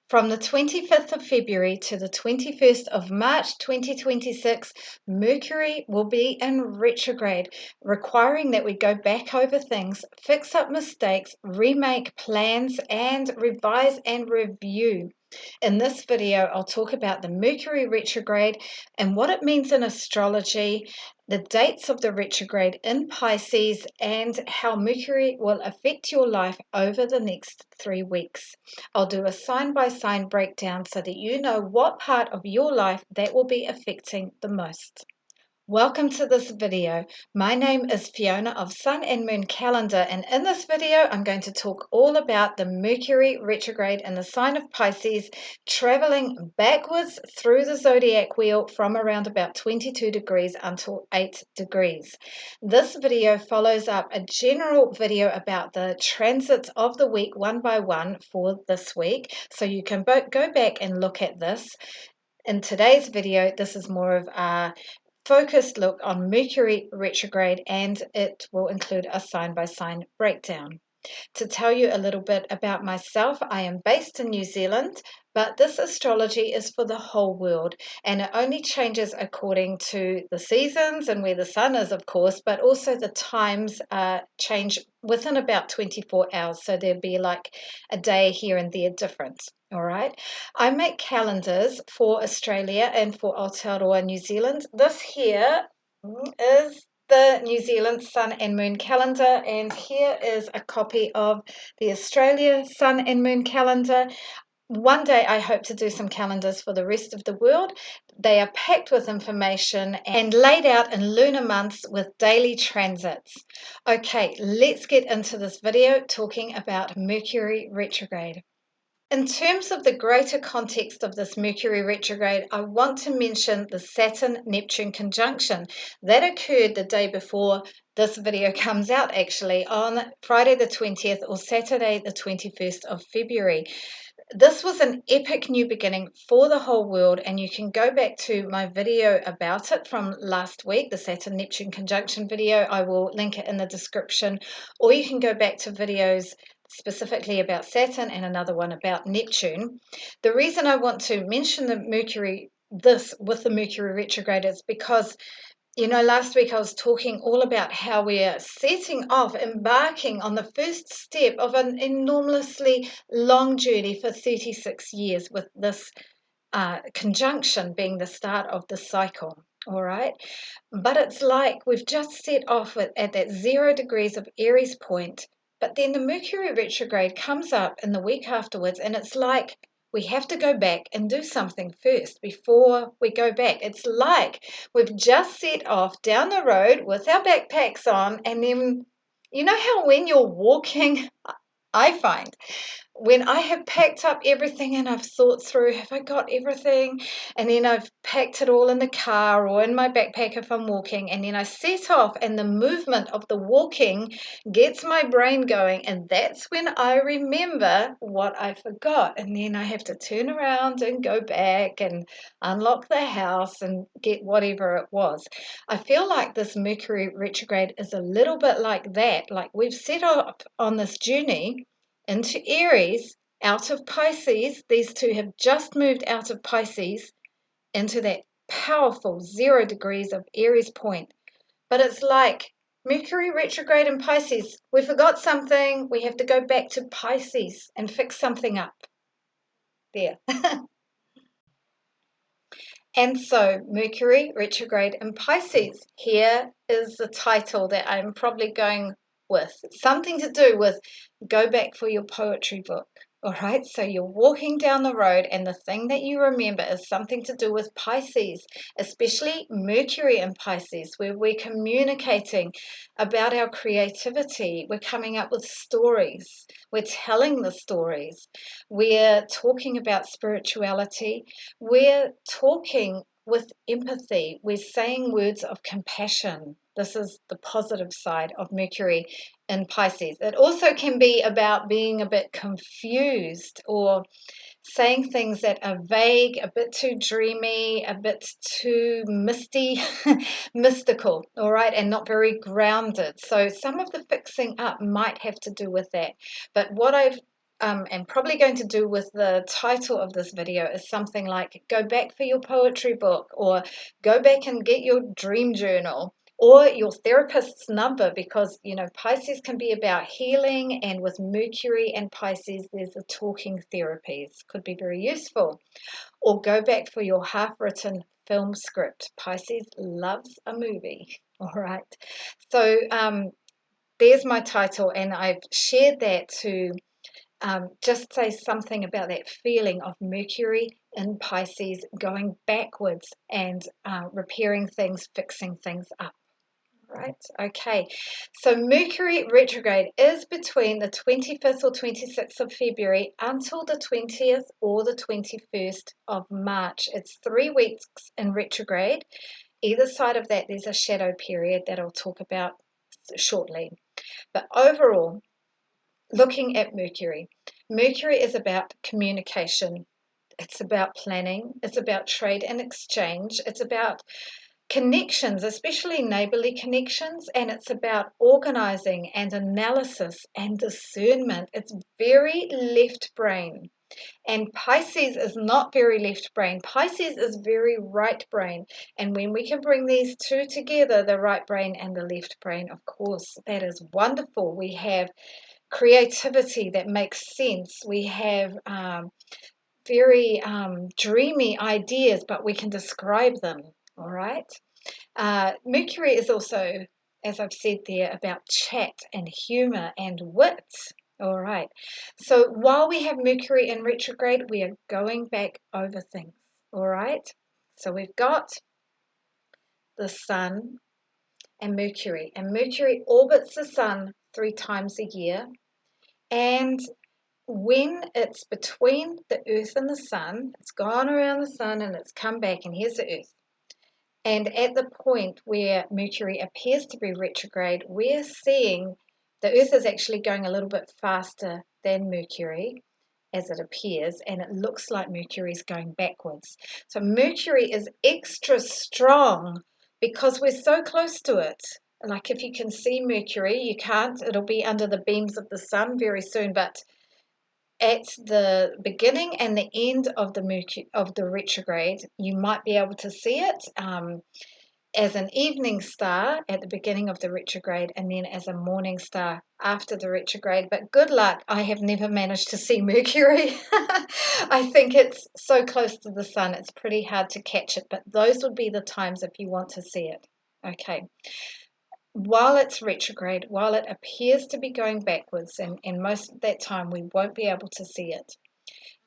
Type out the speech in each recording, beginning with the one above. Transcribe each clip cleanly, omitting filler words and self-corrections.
From the 25th of February to the 21st of March 2026, Mercury will be in retrograde, requiring that we go back over things, fix up mistakes, remake plans, and revise and review. In this video, I'll talk about the Mercury retrograde and what it means in astrology, the dates of the retrograde in Pisces, and how Mercury will affect your life over the next 3 weeks. I'll do a sign-by-sign breakdown so that you know what part of your life that will be affecting the most. Welcome to this video. My name is Fiona of Sun and Moon Calendar, and in this video I'm going to talk all about the Mercury retrograde in the sign of Pisces, traveling backwards through the zodiac wheel from around about 22 degrees until 8 degrees. This video follows up a general video about the transits of the week one by one for this week, so you can go back and look at this. In today's video, this is more of a focused look on Mercury retrograde, and it will include a sign-by-sign breakdown. To tell you a little bit about myself, I am based in New Zealand, but this astrology is for the whole world, and it only changes according to the seasons and where the sun is, of course, but also the times change within about 24 hours, so there'd be like a day here and there difference. All right, I make calendars for Australia and for Aotearoa New Zealand. This here is the New Zealand Sun and Moon calendar, and here is a copy of the Australia Sun and Moon calendar. One day I hope to do some calendars for the rest of the world. They are packed with information and laid out in lunar months with daily transits. Okay, let's get into this video talking about Mercury retrograde. In terms of the greater context of this Mercury retrograde, I want to mention the Saturn-Neptune conjunction that occurred the day before this video comes out, actually, on Friday the 20th or Saturday the 21st of February. This was an epic new beginning for the whole world, and you can go back to my video about it from last week, the Saturn-Neptune conjunction video. I will link it in the description, or you can go back to videos specifically about Saturn and another one about Neptune. The reason I want to mention the Mercury retrograde is because, you know, last week I was talking all about how we're embarking on the first step of an enormously long journey for 36 years, with this conjunction being the start of the cycle. All right, but it's like we've just set off at that 0 degrees of Aries point, but then the Mercury retrograde comes up in the week afterwards, and it's like we have to go back and do something first before we go back. It's like we've just set off down the road with our backpacks on, and then, you know how when you're walking, I find when I have packed up everything and I've thought through, have I got everything? And then I've packed it all in the car or in my backpack if I'm walking, and then I set off, and the movement of the walking gets my brain going, and that's when I remember what I forgot. And then I have to turn around and go back and unlock the house and get whatever it was. I feel like this Mercury retrograde is a little bit like that. Like we've set off on this journey into Aries, out of Pisces. These two have just moved out of Pisces into that powerful 0 degrees of Aries point. But it's like Mercury retrograde in Pisces. We forgot something. We have to go back to Pisces and fix something up. There. And so, Mercury retrograde in Pisces. Here is the title that I'm probably going with. Something to do with go back for your poetry book. All right, so you're walking down the road, and the thing that you remember is something to do with Pisces, especially Mercury in Pisces, where we're communicating about our creativity. We're coming up with stories. We're telling the stories. We're talking about spirituality. We're talking with empathy. We're saying words of compassion. This is the positive side of Mercury in Pisces. It also can be about being a bit confused or saying things that are vague, a bit too dreamy, a bit too misty, mystical, all right, and not very grounded. So some of the fixing up might have to do with that. But what I've and probably going to do with the title of this video is something like go back for your poetry book, or go back and get your dream journal, or your therapist's number, because Pisces can be about healing, and with Mercury and Pisces there's a talking therapies, could be very useful. Or go back for your half-written film script. Pisces loves a movie. All right, so there's my title, and I've shared that to just say something about that feeling of Mercury in Pisces going backwards and repairing things, fixing things up. Right, okay. So Mercury retrograde is between the 25th or 26th of February until the 20th or the 21st of March. It's 3 weeks in retrograde. Either side of that, there's a shadow period that I'll talk about shortly. But overall, looking at Mercury, Mercury is about communication. It's about planning. It's about trade and exchange. It's about connections, especially neighborly connections, and it's about organizing and analysis and discernment. It's very left brain. And Pisces is not very left brain. Pisces is very right brain. And when we can bring these two together, the right brain and the left brain, of course, that is wonderful. We have creativity that makes sense. We have very dreamy ideas, but we can describe them. All right. Mercury is also, as I've said there, about chat and humor and wit. All right. So while we have Mercury in retrograde, we are going back over things. All right. So we've got the Sun and Mercury orbits the Sun 3 times a year. And when it's between the Earth and the Sun, it's gone around the Sun and it's come back, and here's the Earth. And at the point where Mercury appears to be retrograde, we're seeing the Earth is actually going a little bit faster than Mercury as it appears, and it looks like Mercury is going backwards. So Mercury is extra strong because we're so close to it. Like if you can see Mercury, you can't, it'll be under the beams of the Sun very soon, but at the beginning and the end of the retrograde, you might be able to see it as an evening star at the beginning of the retrograde, and then as a morning star after the retrograde. But good luck, I have never managed to see Mercury. I think it's so close to the Sun, it's pretty hard to catch it, but those would be the times if you want to see it. Okay. While it's retrograde, while it appears to be going backwards, and most of that time we won't be able to see it,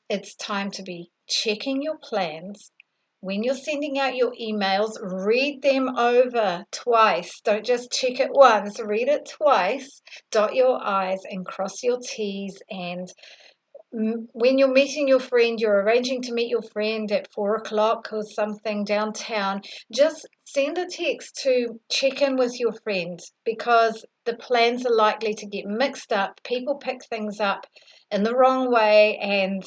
it's time to be checking your plans. When you're sending out your emails, read them over twice. Don't just check it once, read it twice. Dot your I's and cross your T's. And when you're meeting your friend, you're arranging to meet your friend at 4 o'clock or something downtown, just send a text to check in with your friend, because the plans are likely to get mixed up. People pick things up in the wrong way, and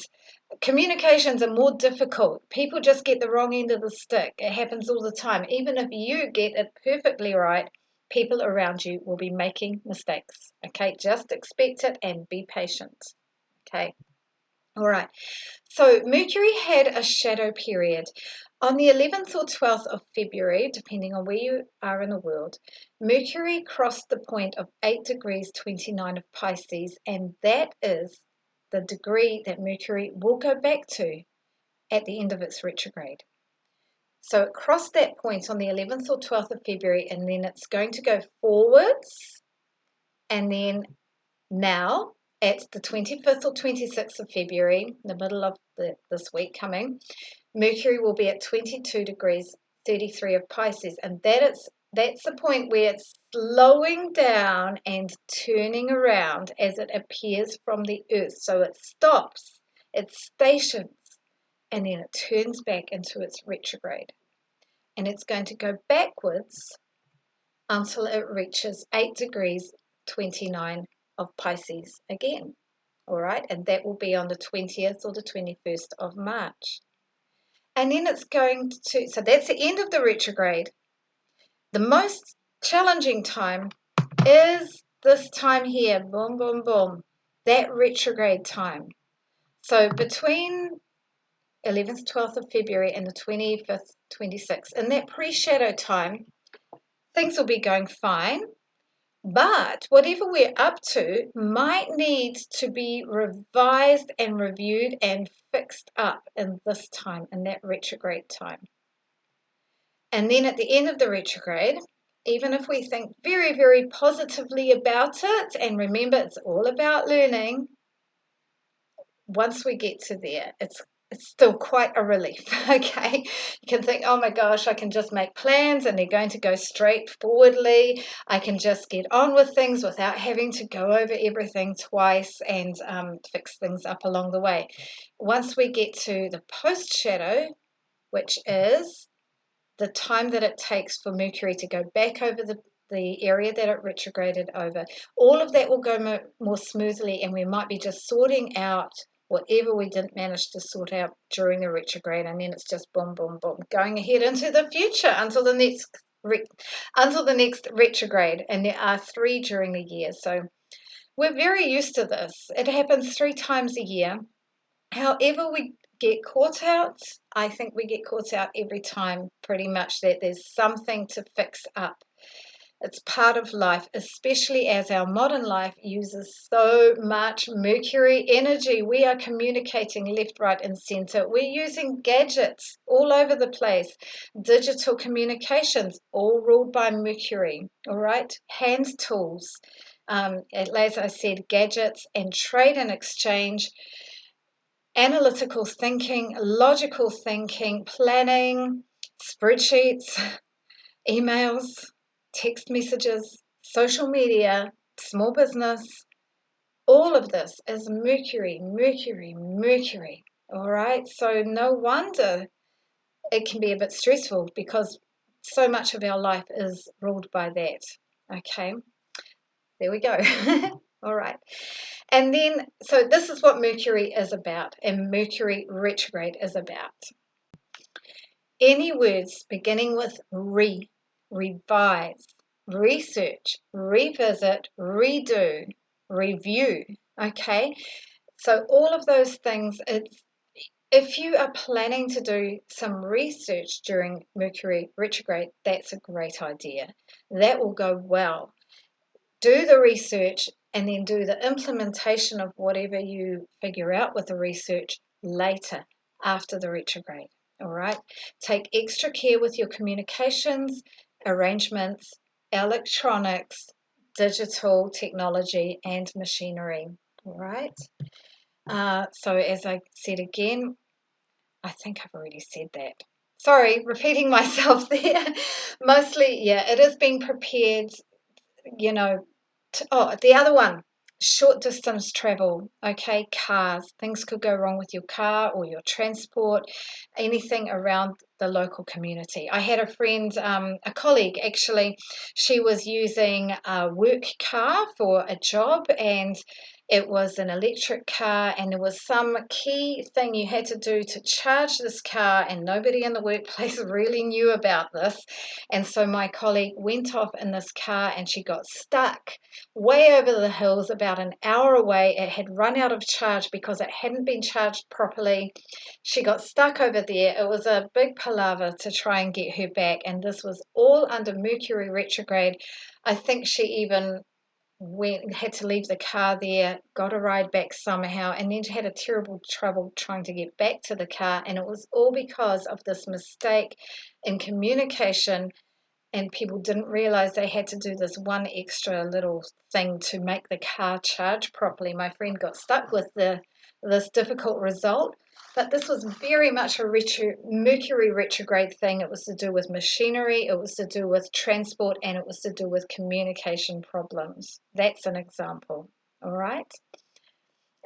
communications are more difficult. People just get the wrong end of the stick. It happens all the time. Even if you get it perfectly right, people around you will be making mistakes. Okay, just expect it and be patient. Okay. All right, so Mercury had a shadow period. On the 11th or 12th of February, depending on where you are in the world, Mercury crossed the point of 8 degrees 29 of Pisces, and that is the degree that Mercury will go back to at the end of its retrograde. So it crossed that point on the 11th or 12th of February, and then it's going to go forwards, and then now at the 25th or 26th of February, the middle of this week coming, Mercury will be at 22 degrees 33 of Pisces, and that's the point where it's slowing down and turning around as it appears from the Earth. So it stops, it stations, and then it turns back into its retrograde. And it's going to go backwards until it reaches 8 degrees 29 of Pisces again. All right, and that will be on the 20th or the 21st of March. And then it's going to, so that's the end of the retrograde. The most challenging time is this time here, boom, boom, boom. that retrograde time. So between 11th, 12th of February and the 25th, 26th, in that pre-shadow time, things will be going fine. But whatever we're up to might need to be revised and reviewed and fixed up in this time, in that retrograde time. And then at the end of the retrograde, even if we think very, very positively about it, and remember it's all about learning, once we get to there, it's still quite a relief, okay? You can think, oh my gosh, I can just make plans and they're going to go straightforwardly. I can just get on with things without having to go over everything twice and fix things up along the way. Once we get to the post-shadow, which is the time that it takes for Mercury to go back over the area that it retrograded over, all of that will go more smoothly, and we might be just sorting out whatever we didn't manage to sort out during the retrograde, and then it's just boom, boom, boom, going ahead into the future until the next retrograde, and there are 3 during the year. So we're very used to this. It happens 3 times a year. However we get caught out, I think we get caught out every time, pretty much, that there's something to fix up. It's part of life, especially as our modern life uses so much Mercury energy. We are communicating left, right, and center. We're using gadgets all over the place. Digital communications, all ruled by Mercury, all right? Hand tools, as I said, gadgets and trade and exchange, analytical thinking, logical thinking, planning, spreadsheets, emails, text messages, social media, small business. All of this is Mercury, Mercury, Mercury. All right. So no wonder it can be a bit stressful, because so much of our life is ruled by that. Okay. There we go. All right. And then, so this is what Mercury is about, and Mercury retrograde is about. Any words beginning with revise, research, revisit, redo, review, okay? So all of those things, if you are planning to do some research during Mercury retrograde, that's a great idea. That will go well. Do the research and then do the implementation of whatever you figure out with the research later, after the retrograde. All right. Take extra care with your communications, arrangements, electronics, digital technology, and machinery. All right. So as I said again, I think I've already said that. Sorry, repeating myself there. Mostly, yeah, it is being prepared, you know. The other one, short distance travel. Okay, cars. Things could go wrong with your car or your transport, anything around the local community. I had a friend, a colleague actually, she was using a work car for a job, and it was an electric car, and there was some key thing you had to do to charge this car, and nobody in the workplace really knew about this. And so my colleague went off in this car, and she got stuck way over the hills, about an hour away. It had run out of charge because it hadn't been charged properly. She got stuck over there. It was a big palaver to try and get her back, and this was all under Mercury retrograde. I think she even had to leave the car there, got a ride back somehow, and then had a terrible trouble trying to get back to the car. And it was all because of this mistake in communication, and people didn't realize they had to do this one extra little thing to make the car charge properly. My friend got stuck with this difficult result, but this was very much a Mercury retrograde thing. It was to do with machinery, it was to do with transport, and it was to do with communication problems. That's an example. All right.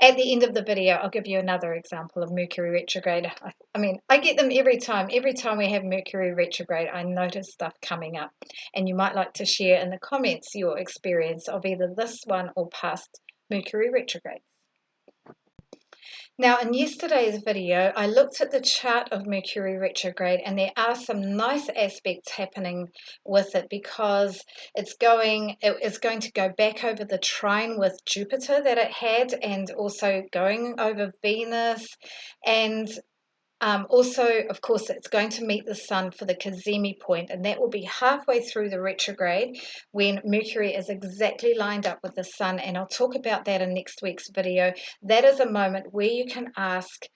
At the end of the video, I'll give you another example of Mercury retrograde. I mean, I get them every time. Every time we have Mercury retrograde, I notice stuff coming up. And you might like to share in the comments your experience of either this one or past Mercury retrogrades. Now, in yesterday's video, I looked at the chart of Mercury retrograde, and there are some nice aspects happening with it because it is going to go back over the trine with Jupiter that it had, and also going over Venus, and also, of course, it's going to meet the Sun for the Cazimi point, and that will be halfway through the retrograde when Mercury is exactly lined up with the Sun, and I'll talk about that in next week's video. That is a moment where you can ask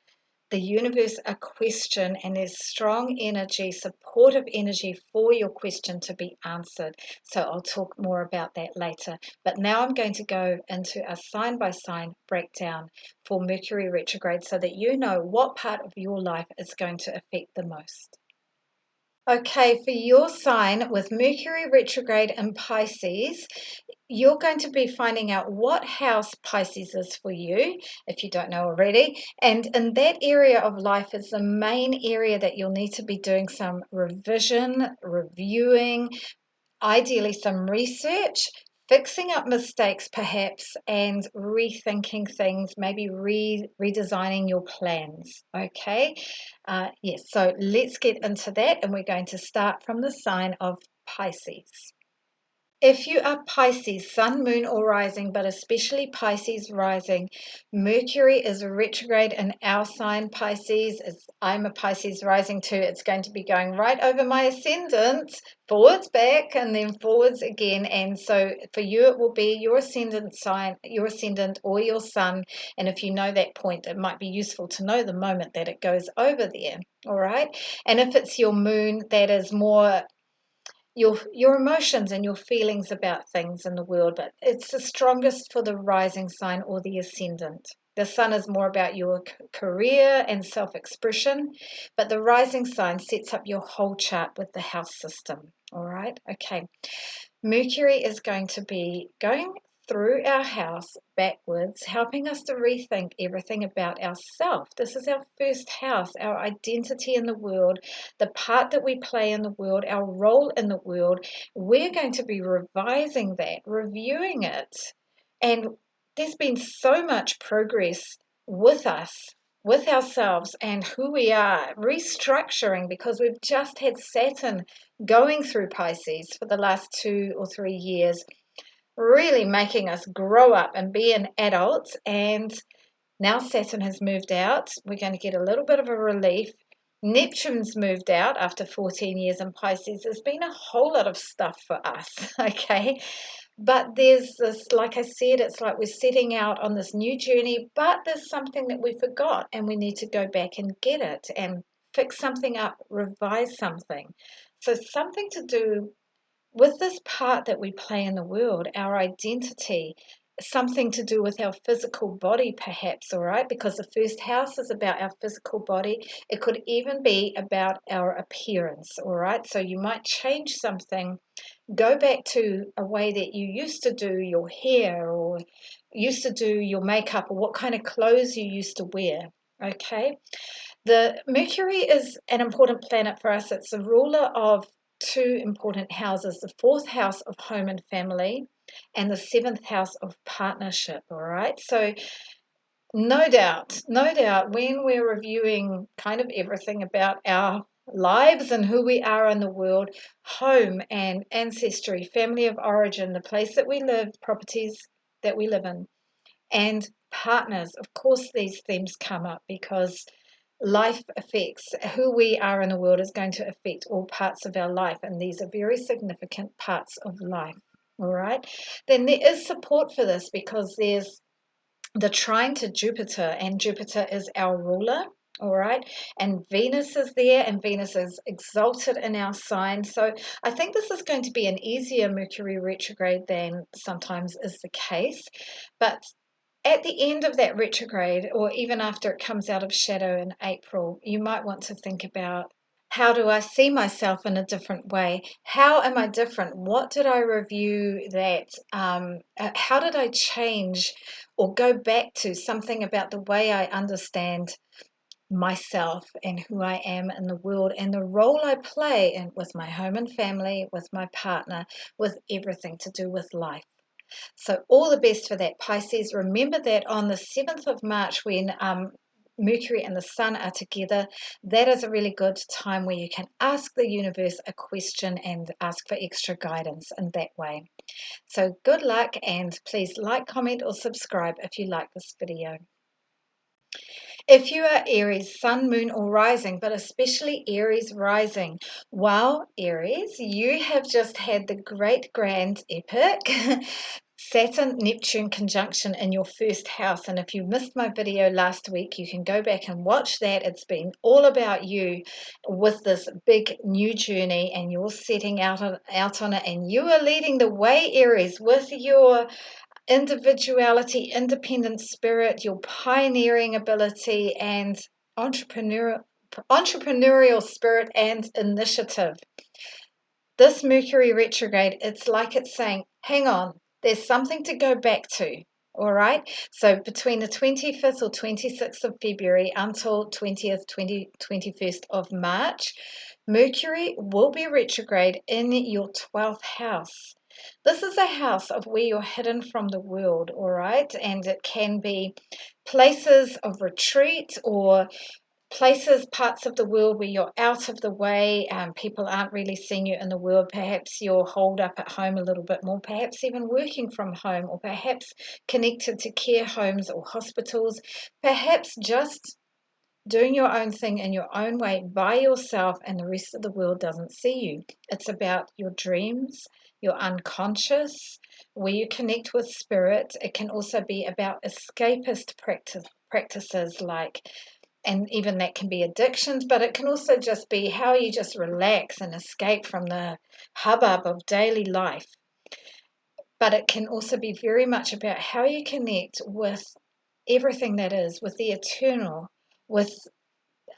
the universe a question, and there's strong energy, supportive energy for your question to be answered. So I'll talk more about that later. But now I'm going to go into a sign by sign breakdown for Mercury retrograde so that you know what part of your life is going to affect the most. Okay, for your sign with Mercury retrograde in Pisces, you're going to be finding out what house Pisces is for you, if you don't know already. And in that area of life is the main area that you'll need to be doing some revision, reviewing, ideally some research, fixing up mistakes perhaps, and rethinking things, maybe redesigning your plans. Okay, yes, so let's get into that, and we're going to start from the sign of Pisces. If you are Pisces, sun, moon, or rising, but especially Pisces rising, Mercury is retrograde in our sign, Pisces. I'm a Pisces rising too. It's going to be going right over my ascendant, forwards, back, and then forwards again. And so for you, it will be your ascendant sign, your ascendant, or your sun. And if you know that point, it might be useful to know the moment that it goes over there. All right. And if it's your moon, that is more your emotions and your feelings about things in the world, but it's the strongest for the rising sign or the ascendant. The sun is more about your career and self-expression, but the rising sign sets up your whole chart with the house system. All right, okay. Mercury is going to be going through our house backwards, helping us to rethink everything about ourselves. This is our first house, our identity in the world, the part that we play in the world, our role in the world. We're going to be revising that, reviewing it. And there's been so much progress with us, with ourselves, and who we are, restructuring because we've just had Saturn going through Pisces for the last 2 or 3 years, really making us grow up and be an adult. And now Saturn has moved out. We're going to get a little bit of a relief. Neptune's moved out after 14 years in Pisces. There's been a whole lot of stuff for us, okay? But there's this, like I said, it's like we're setting out on this new journey, but there's something that we forgot and we need to go back and get it and fix something up, revise something. So something to do with this part that we play in the world, our identity, something to do with our physical body, perhaps, all right? Because the first house is about our physical body. It could even be about our appearance, all right? So you might change something, go back to a way that you used to do your hair or used to do your makeup or what kind of clothes you used to wear, okay? The Mercury is an important planet for us. It's the ruler of two important houses, the fourth house of home and family and the seventh house of partnership, all right? So no doubt, when we're reviewing kind of everything about our lives and who we are in the world, home and ancestry, family of origin, the place that we live, properties that we live in, and partners, of course, these themes come up because life affects who we are in the world is going to affect all parts of our life, and these are very significant parts of life. All right, then there is support for this because there's the trine to Jupiter, and Jupiter is our ruler. All right, and Venus is there, and Venus is exalted in our sign. So I think this is going to be an easier Mercury retrograde than sometimes is the case. But at the end of that retrograde, or even after it comes out of shadow in April, you might want to think about, how do I see myself in a different way? How am I different? What did I review that? How did I change or go back to something about the way I understand myself and who I am in the world and the role I play in, with my home and family, with my partner, with everything to do with life? So all the best for that, Pisces. Remember that on the 7th of March when Mercury and the Sun are together, that is a really good time where you can ask the universe a question and ask for extra guidance in that way. So good luck, and please like, comment or subscribe if you like this video. If you are Aries, Sun, Moon or Rising, but especially Aries Rising, wow, Aries, you have just had the great grand epic Saturn-Neptune conjunction in your first house. And if you missed my video last week, you can go back and watch that. It's been all about you with this big new journey, and you're setting out on it, and you are leading the way, Aries, with your individuality, independent spirit, your pioneering ability, and entrepreneurial spirit and initiative. This Mercury retrograde, it's like it's saying, hang on, there's something to go back to. All right. So between the 25th or 26th of February until 21st of March, Mercury will be retrograde in your 12th house. This is a house of where you're hidden from the world, all right? And it can be places of retreat or places, parts of the world where you're out of the way, people aren't really seeing you in the world. Perhaps you're holed up at home a little bit more, perhaps even working from home, or perhaps connected to care homes or hospitals, perhaps just doing your own thing in your own way by yourself, and the rest of the world doesn't see you. It's about your dreams, your unconscious, where you connect with spirit. It can also be about escapist practices like, and even that can be addictions, but it can also just be how you just relax and escape from the hubbub of daily life. But it can also be very much about how you connect with everything that is, with the eternal, with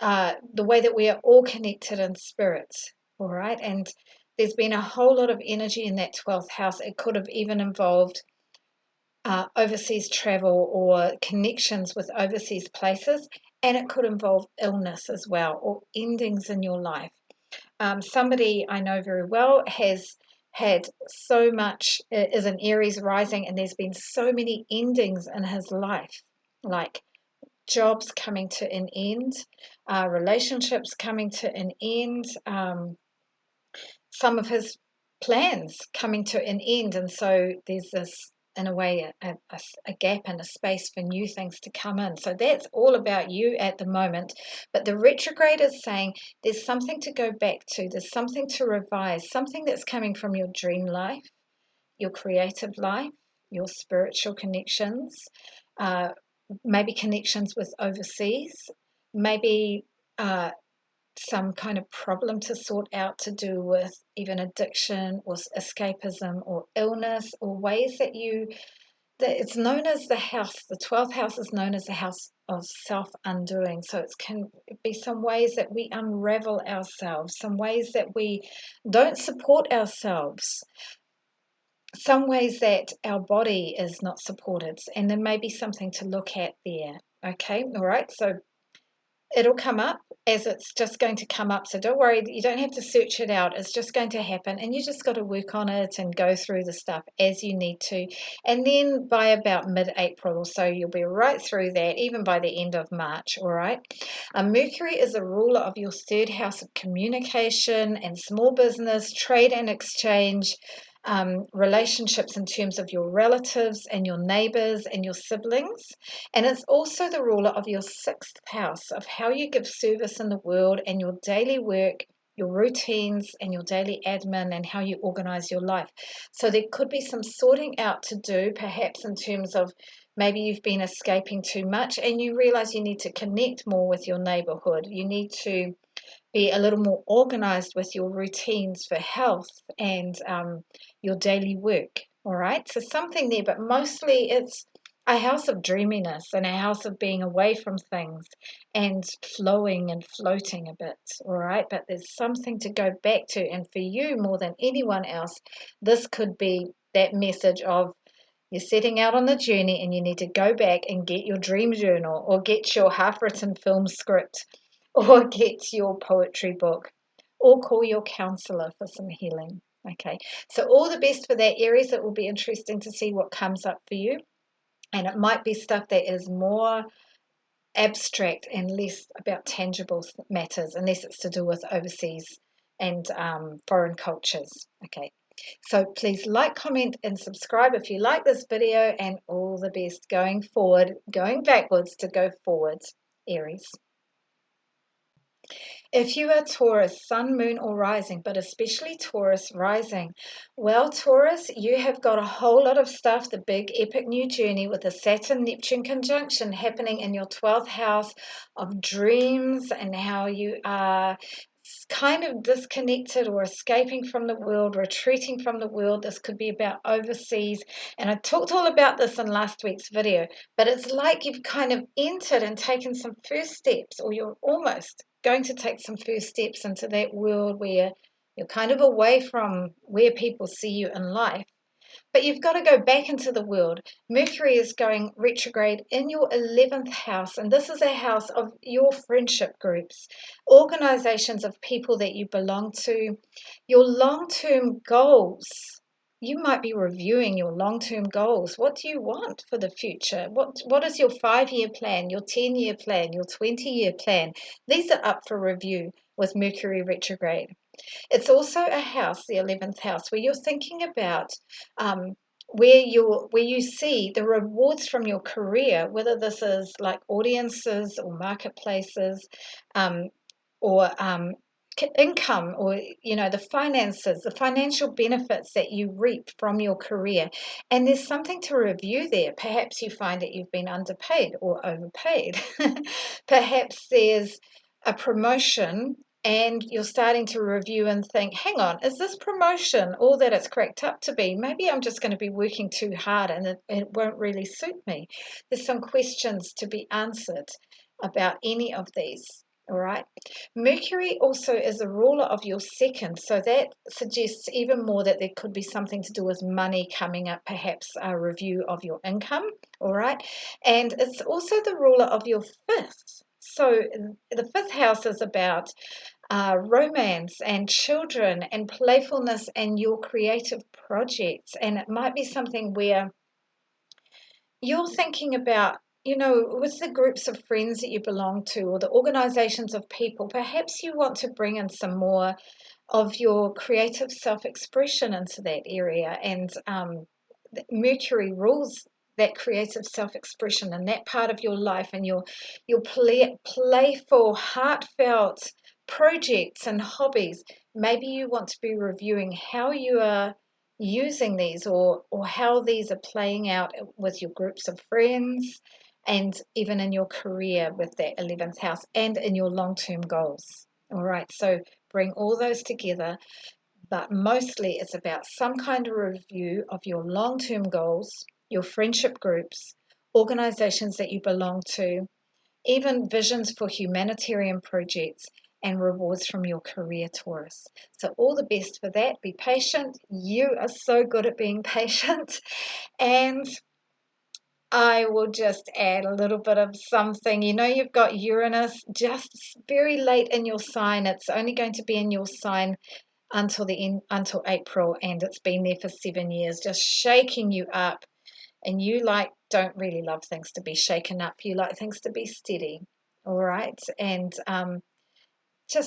the way that we are all connected in spirit, all right? And there's been a whole lot of energy in that 12th house. It could have even involved overseas travel or connections with overseas places, and it could involve illness as well, or endings in your life. Somebody I know very well has had so much, is an Aries rising, and there's been so many endings in his life, like jobs coming to an end, relationships coming to an end, some of his plans coming to an end. And so there's this, in a way, a gap and a space for new things to come in. So that's all about you at the moment. But the retrograde is saying there's something to go back to, there's something to revise, something that's coming from your dream life, your creative life, your spiritual connections, maybe connections with overseas, maybe some kind of problem to sort out to do with even addiction or escapism or illness, or ways that it's known as the house. The 12th house is known as the house of self-undoing. So it can be some ways that we unravel ourselves, some ways that we don't support ourselves, some ways that our body is not supported, and there may be something to look at there. Okay, all right, so it'll come up as it's just going to come up. So don't worry, you don't have to search it out. It's just going to happen, and you just got to work on it and go through the stuff as you need to. And then by about mid-April or so, you'll be right through that, even by the end of March, all right? Mercury is a ruler of your third house of communication and small business, trade and exchange, relationships in terms of your relatives and your neighbors and your siblings. And it's also the ruler of your sixth house, of how you give service in the world and your daily work, your routines and your daily admin, and how you organize your life. So there could be some sorting out to do, perhaps in terms of maybe you've been escaping too much and you realize you need to connect more with your neighborhood. You need to be a little more organized with your routines for health and your daily work. All right, so something there, but mostly it's a house of dreaminess and a house of being away from things and flowing and floating a bit. All right, but there's something to go back to, and for you more than anyone else, this could be that message of you're setting out on the journey and you need to go back and get your dream journal, or get your half-written film script, or get your poetry book, or call your counselor for some healing. Okay, so all the best for that, Aries. It will be interesting to see what comes up for you, and it might be stuff that is more abstract and less about tangible matters, unless it's to do with overseas and foreign cultures. Okay, so please like, comment, and subscribe if you like this video, and all the best going forward, going backwards to go forwards, Aries. If you are Taurus, Sun, Moon, or Rising, but especially Taurus Rising, well, Taurus, you have got a whole lot of stuff, the big epic new journey with the Saturn-Neptune conjunction happening in your 12th house of dreams, and how you are kind of disconnected or escaping from the world, retreating from the world. This could be about overseas, and I talked all about this in last week's video, but it's like you've kind of entered and taken some first steps, or you're almost going to take some first steps into that world where you're kind of away from where people see you in life. But you've got to go back into the world. Mercury is going retrograde in your 11th house, and this is a house of your friendship groups, organizations of people that you belong to, your long-term goals. You might be reviewing your long-term goals. What do you want for the future? What is your 5-year plan, your 10-year plan, your 20-year plan? These are up for review with Mercury retrograde. It's also a house, the 11th house, where you're thinking about where you see the rewards from your career, whether this is like audiences or marketplaces, um, or income, or the finances, the financial benefits that you reap from your career. And there's something to review there. Perhaps you find that you've been underpaid or overpaid. Perhaps there's a promotion and you're starting to review and think, hang on, is this promotion all that it's cracked up to be? Maybe I'm just going to be working too hard and it won't really suit me. There's some questions to be answered about any of these. All right. Mercury also is a ruler of your second, so that suggests even more that there could be something to do with money coming up, perhaps a review of your income. All right. And it's also the ruler of your fifth. So the fifth house is about romance and children and playfulness and your creative projects. And it might be something where you're thinking about, with the groups of friends that you belong to or the organizations of people, perhaps you want to bring in some more of your creative self-expression into that area. And Mercury rules that creative self-expression in that part of your life, and your playful, heartfelt projects and hobbies. Maybe you want to be reviewing how you are using these, or how these are playing out with your groups of friends, and even in your career with that 11th house, and in your long-term goals. All right, so bring all those together, but mostly it's about some kind of review of your long-term goals, your friendship groups, organizations that you belong to, even visions for humanitarian projects, and rewards from your career, Taurus. So all the best for that. Be patient. You are so good at being patient. And I will just add a little bit of something. You've got Uranus just very late in your sign. It's only going to be in your sign until April, and it's been there for 7 years, just shaking you up. And you don't really love things to be shaken up. You like things to be steady. All right. And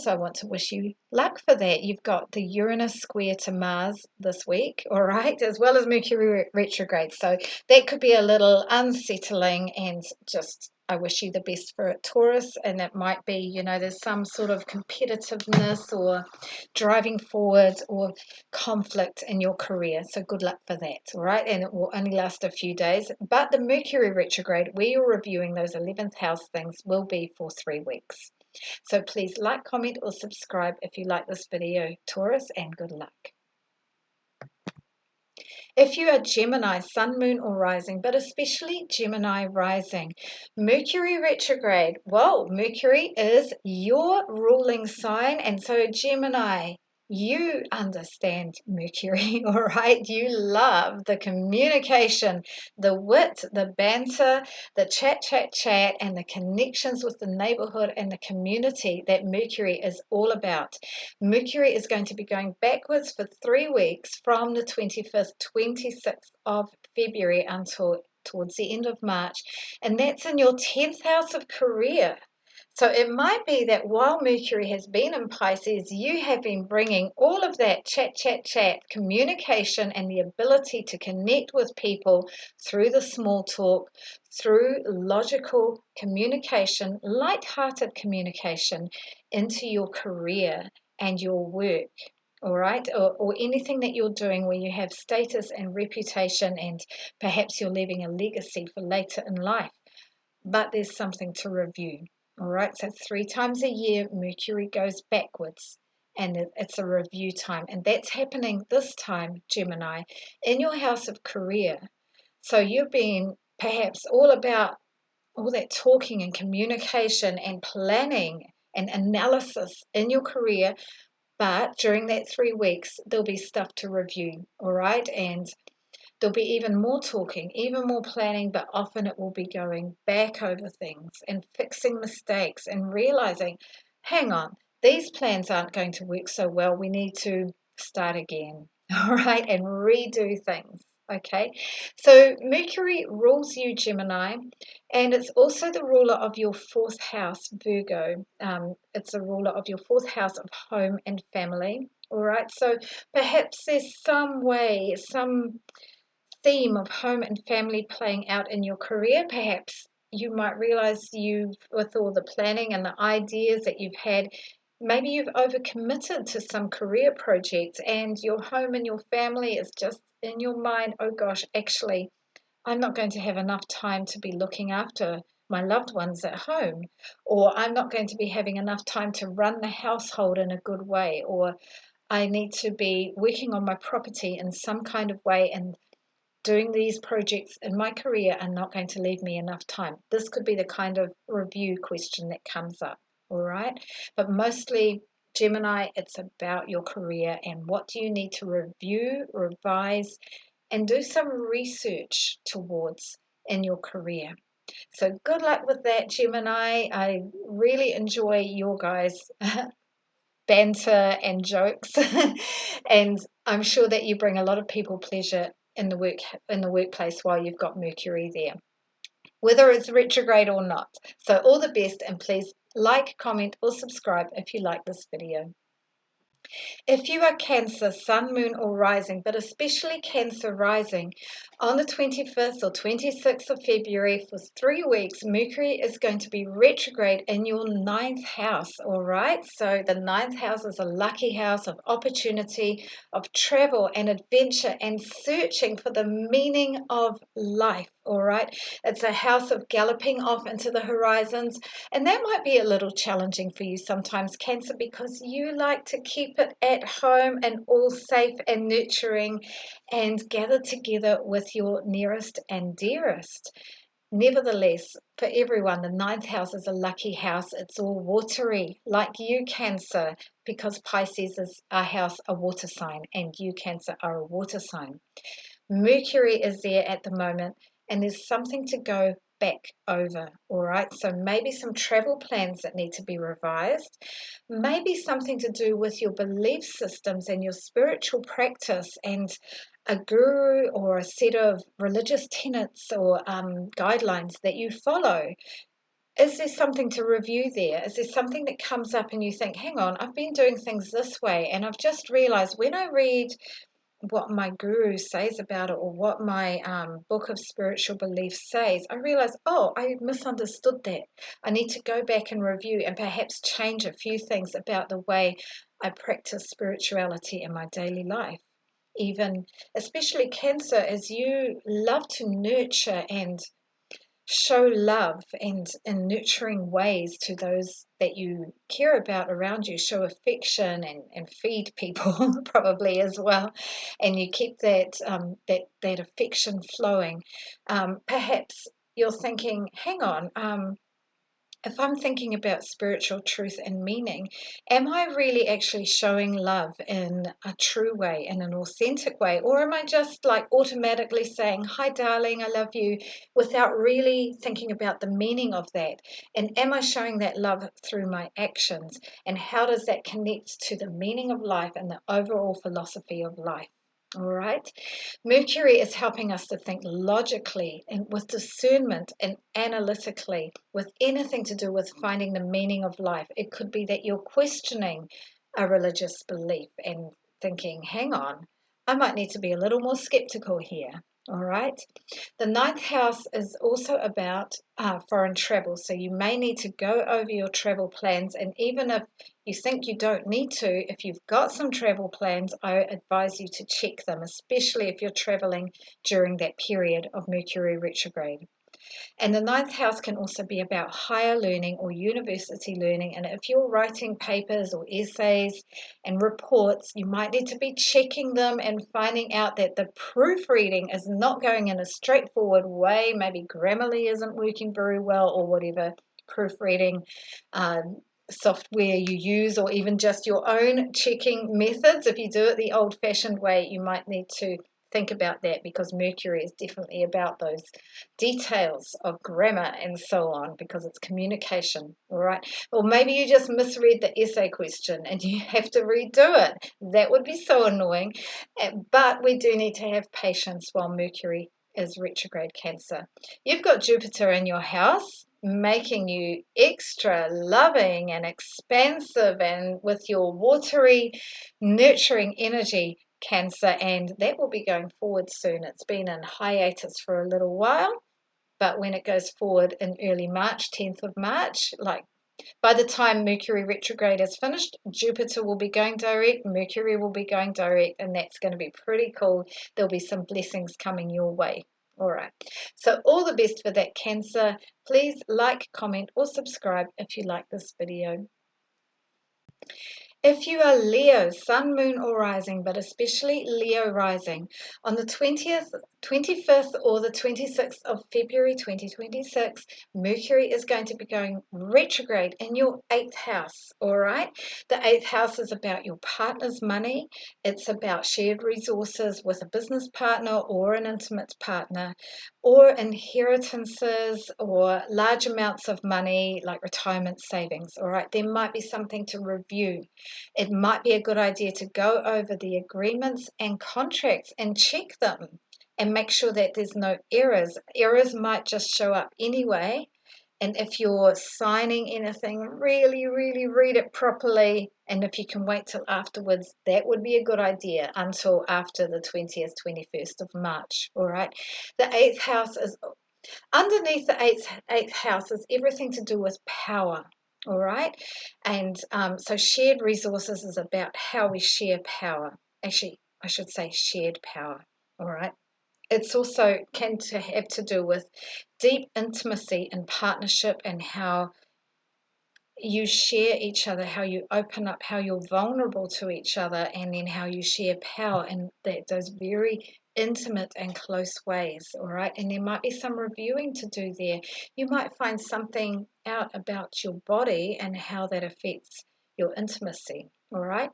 I want to wish you luck for that. You've got the Uranus square to Mars this week, all right, as well as Mercury retrograde. So that could be a little unsettling, and just I wish you the best for it, Taurus. And it might be, there's some sort of competitiveness or driving forward or conflict in your career. So good luck for that, all right? And it will only last a few days. But the Mercury retrograde, where you're reviewing those 11th house things, will be for 3 weeks. So please like, comment, or subscribe if you like this video, Taurus, and good luck. If you are Gemini, Sun, Moon, or Rising, but especially Gemini Rising, Mercury retrograde. Well, Mercury is your ruling sign, and so Gemini, you understand Mercury, all right? You love the communication, the wit, the banter, the chat, and the connections with the neighborhood and the community that Mercury is all about. Mercury is going to be going backwards for 3 weeks from the 25th, 26th of February until towards the end of March, and that's in your 10th house of career. So it might be that while Mercury has been in Pisces, you have been bringing all of that chat, communication, and the ability to connect with people through the small talk, through logical communication, light-hearted communication into your career and your work. All right, or anything that you're doing where you have status and reputation, and perhaps you're leaving a legacy for later in life. But there's something to review. All right, so 3 times a year, Mercury goes backwards, and it's a review time. And that's happening this time, Gemini, in your house of career. So you've been perhaps all about all that talking and communication and planning and analysis in your career. But during that 3 weeks, there'll be stuff to review. All right, and there'll be even more talking, even more planning, but often it will be going back over things and fixing mistakes and realizing, hang on, these plans aren't going to work so well. We need to start again, all right, and redo things. Okay, so Mercury rules you, Gemini, and it's also the ruler of your 4th house, Virgo. It's a ruler of your 4th house of home and family. All right, so perhaps there's some way, some theme of home and family playing out in your career. Perhaps you might realize with all the planning and the ideas that you've had, maybe you've overcommitted to some career projects, and your home and your family is just in your mind, oh gosh, actually, I'm not going to have enough time to be looking after my loved ones at home, or I'm not going to be having enough time to run the household in a good way, or I need to be working on my property in some kind of way, and doing these projects in my career are not going to leave me enough time. This could be the kind of review question that comes up, all right? But mostly, Gemini, it's about your career and what do you need to review, revise, and do some research towards in your career. So good luck with that, Gemini. I really enjoy your guys' banter and jokes, and I'm sure that you bring a lot of people pleasure in the workplace while you've got Mercury there, whether it's retrograde or not. So all the best, and please like, comment, or subscribe if you like this video. If you are Cancer, Sun, Moon, or Rising, but especially Cancer Rising, on the 25th or 26th of February for 3 weeks, Mercury is going to be retrograde in your 9th house, all right? So the 9th house is a lucky house of opportunity, of travel and adventure and searching for the meaning of life, all right? It's a house of galloping off into the horizons, and that might be a little challenging for you sometimes, Cancer, because you like to keep it at home and all safe and nurturing and gather together with your nearest and dearest. Nevertheless, for everyone, the 9th house is a lucky house. It's all watery, like you, Cancer, because Pisces is a water sign, and you, Cancer, are a water sign. Mercury is there at the moment, and there's something to go back over, all right? So maybe some travel plans that need to be revised, maybe something to do with your belief systems and your spiritual practice, and a guru or a set of religious tenets or guidelines that you follow. Is there something to review there? Is there something that comes up and you think, hang on, I've been doing things this way, and I've just realized when I read what my guru says about it, or what my book of spiritual beliefs says, I realize, oh, I misunderstood that. I need to go back and review and perhaps change a few things about the way I practice spirituality in my daily life. Even, especially Cancer, as you love to nurture and show love and in nurturing ways to those that you care about around you, show affection and feed people probably as well, and you keep that affection flowing. Perhaps you're thinking, hang on, if I'm thinking about spiritual truth and meaning, am I really actually showing love in a true way, in an authentic way? Or am I just like automatically saying, hi, darling, I love you, without really thinking about the meaning of that? And am I showing that love through my actions? And how does that connect to the meaning of life and the overall philosophy of life? All right. Mercury is helping us to think logically and with discernment and analytically with anything to do with finding the meaning of life. It could be that you're questioning a religious belief and thinking, hang on, I might need to be a little more skeptical here. All right. The ninth house is also about foreign travel. So you may need to go over your travel plans. And even if you think you don't need to, if you've got some travel plans, I advise you to check them, especially if you're traveling during that period of Mercury retrograde. And the ninth house can also be about higher learning or university learning. And if you're writing papers or essays and reports, you might need to be checking them and finding out that the proofreading is not going in a straightforward way. Maybe Grammarly isn't working very well, or whatever proofreading software you use, or even just your own checking methods. If you do it the old-fashioned way, you might need to think about that, because Mercury is definitely about those details of grammar and so on, because it's communication. All right. Or maybe you just misread the essay question and you have to redo it. That would be so annoying. But we do need to have patience while Mercury is retrograde, Cancer. You've got Jupiter in your house, making you extra loving and expansive and with your watery, nurturing energy, Cancer, and that will be going forward soon. It's been in hiatus for a little while, but when it goes forward in early March, 10th of March, like by the time Mercury retrograde is finished, Jupiter will be going direct, Mercury will be going direct, and that's going to be pretty cool. There'll be some blessings coming your way. All right. So all the best for that, Cancer. Please like, comment, or subscribe if you like this video. If you are Leo, Sun, Moon, or Rising, but especially Leo Rising, on the 20th, 25th, or the 26th of February 2026, Mercury is going to be going retrograde in your 8th house, all right? The 8th house is about your partner's money. It's about shared resources with a business partner or an intimate partner, or inheritances or large amounts of money like retirement savings, all right? There might be something to review. It might be a good idea to go over the agreements and contracts and check them and make sure that there's no errors. Errors might just show up anyway. And if you're signing anything, really, really read it properly. And if you can wait till afterwards, that would be a good idea, until after the 20th, 21st of March. All right. The eighth house is underneath the eighth house is everything to do with power. All right. And so shared resources is about how we share power. Actually, I should say shared power. All right. It's also can to have to do with deep intimacy and partnership, and how you share each other, how you open up, how you're vulnerable to each other, and then how you share power in those very intimate and close ways. All right. And there might be some reviewing to do there. You might find something out about your body and how that affects your intimacy. All right.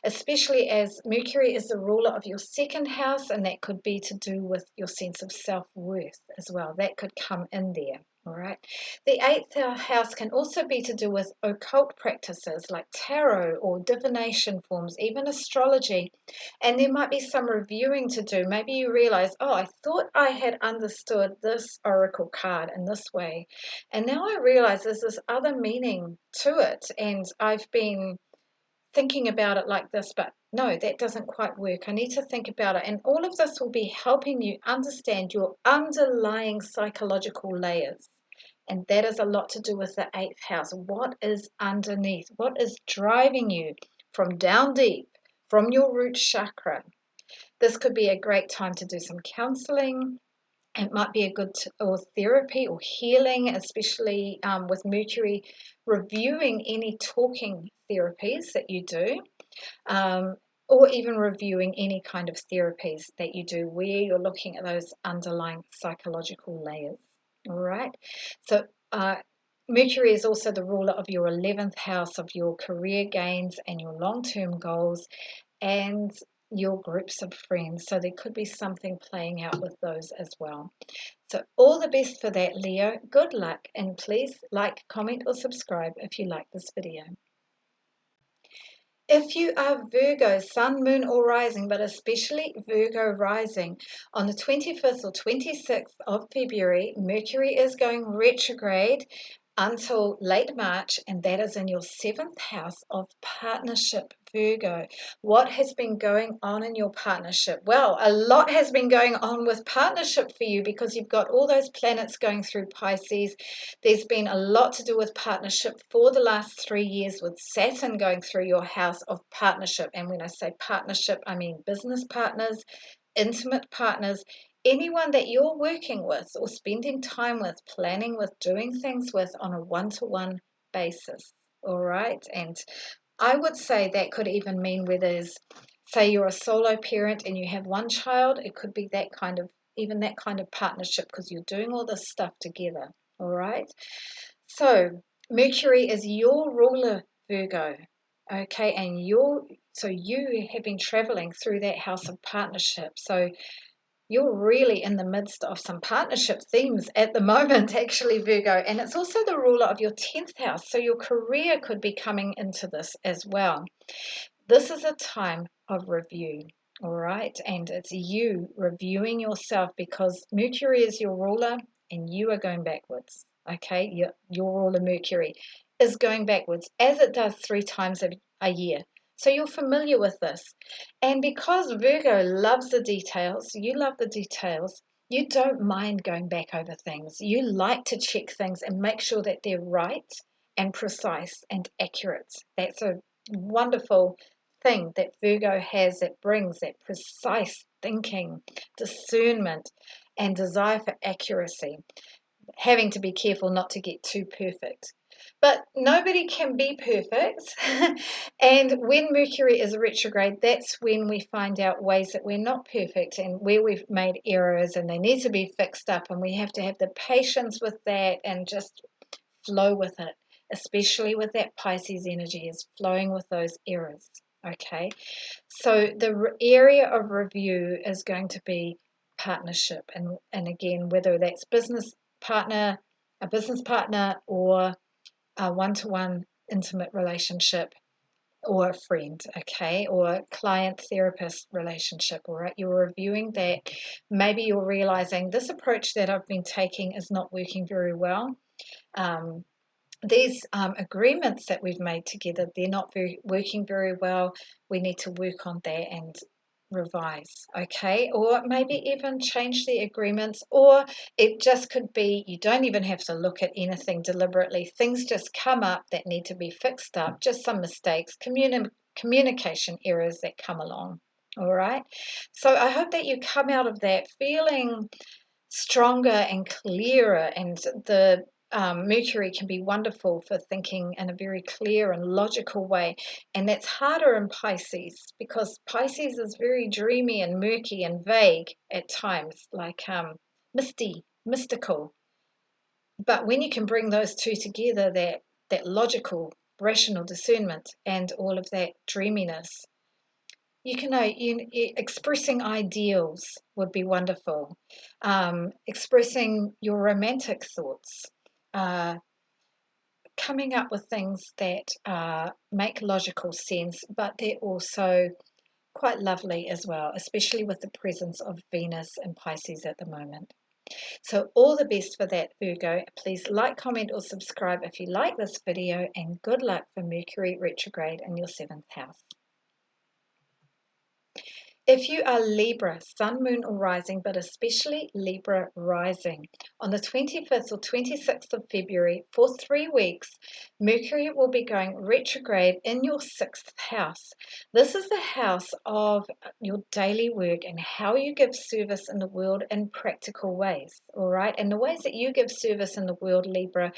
Especially as Mercury is the ruler of your second house, and that could be to do with your sense of self-worth as well. That could come in there. All right. The eighth house can also be to do with occult practices like tarot or divination forms, even astrology. And there might be some reviewing to do. Maybe you realize, oh, I thought I had understood this oracle card in this way. And now I realize there's this other meaning to it. And I've been thinking about it like this, but no, that doesn't quite work. I need to think about it. And all of this will be helping you understand your underlying psychological layers. And that is a lot to do with the eighth house. What is underneath? What is driving you from down deep, from your root chakra? This could be a great time to do some counseling. It might be a good or therapy or healing, especially with Mercury, reviewing any talking therapies that you do, or even reviewing any kind of therapies that you do where you're looking at those underlying psychological layers. All right. So Mercury is also the ruler of your 11th house, of your career gains and your long-term goals and your groups of friends. So there could be something playing out with those as well. So all the best for that, Leo. Good luck, and please like, comment, or subscribe if you like this video. If you are Virgo, Sun, Moon, or Rising, but especially Virgo Rising, on the 25th or 26th of February, Mercury is going retrograde until late March, and that is in your seventh house of partnership, Virgo. What has been going on in your partnership? Well, a lot has been going on with partnership for you because you've got all those planets going through Pisces. There's been a lot to do with partnership for the last 3 years with Saturn going through your house of partnership. And when I say partnership, I mean business partners, intimate partners, anyone that you're working with or spending time with, planning with, doing things with on a one-to-one basis. All right. And I would say that could even mean where there's, say, you're a solo parent and you have one child, it could be that kind of, even that kind of partnership because you're doing all this stuff together. All right. So Mercury is your ruler, Virgo. Okay. And you have been traveling through that house of partnership. So you're really in the midst of some partnership themes at the moment, actually, Virgo. And it's also the ruler of your 10th house. So your career could be coming into this as well. This is a time of review, all right? And it's you reviewing yourself because Mercury is your ruler and you are going backwards, okay? Your ruler, Mercury, is going backwards as it does 3 times a year. So you're familiar with this. And because Virgo loves the details, you love the details, you don't mind going back over things. You like to check things and make sure that they're right and precise and accurate. That's a wonderful thing that Virgo has that brings that precise thinking, discernment, and desire for accuracy, having to be careful not to get too perfect. But nobody can be perfect. And when Mercury is retrograde, that's when we find out ways that we're not perfect and where we've made errors and they need to be fixed up. And we have to have the patience with that and just flow with it, especially with that Pisces energy, is flowing with those errors. Okay, so the area of review is going to be partnership, and again, whether that's a business partner, or a one-to-one intimate relationship, or a friend, okay, or a client therapist relationship. All right, you're reviewing that. Maybe you're realizing this approach that I've been taking is not working very well. These agreements that we've made together, they're not working very well. We need to work on that and revise, okay? Or maybe even change the agreements, or it just could be you don't even have to look at anything deliberately. Things just come up that need to be fixed up, just some mistakes, communication errors that come along, all right? So I hope that you come out of that feeling stronger and clearer, and the Mercury can be wonderful for thinking in a very clear and logical way, and that's harder in Pisces because Pisces is very dreamy and murky and vague at times, like misty, mystical. But when you can bring those two together, that logical, rational discernment and all of that dreaminess, you can know expressing ideals would be wonderful. Expressing your romantic thoughts, uh, coming up with things that make logical sense, but they're also quite lovely as well, especially with the presence of Venus and Pisces at the moment. So all the best for that, Virgo. Please like, comment, or subscribe if you like this video, and good luck for Mercury retrograde in your 7th house. If you are Libra, Sun, Moon, or Rising, but especially Libra Rising, on the 25th or 26th of February, for 3 weeks, Mercury will be going retrograde in your 6th house. This is the house of your daily work and how you give service in the world in practical ways, all right? And the ways that you give service in the world, Libra,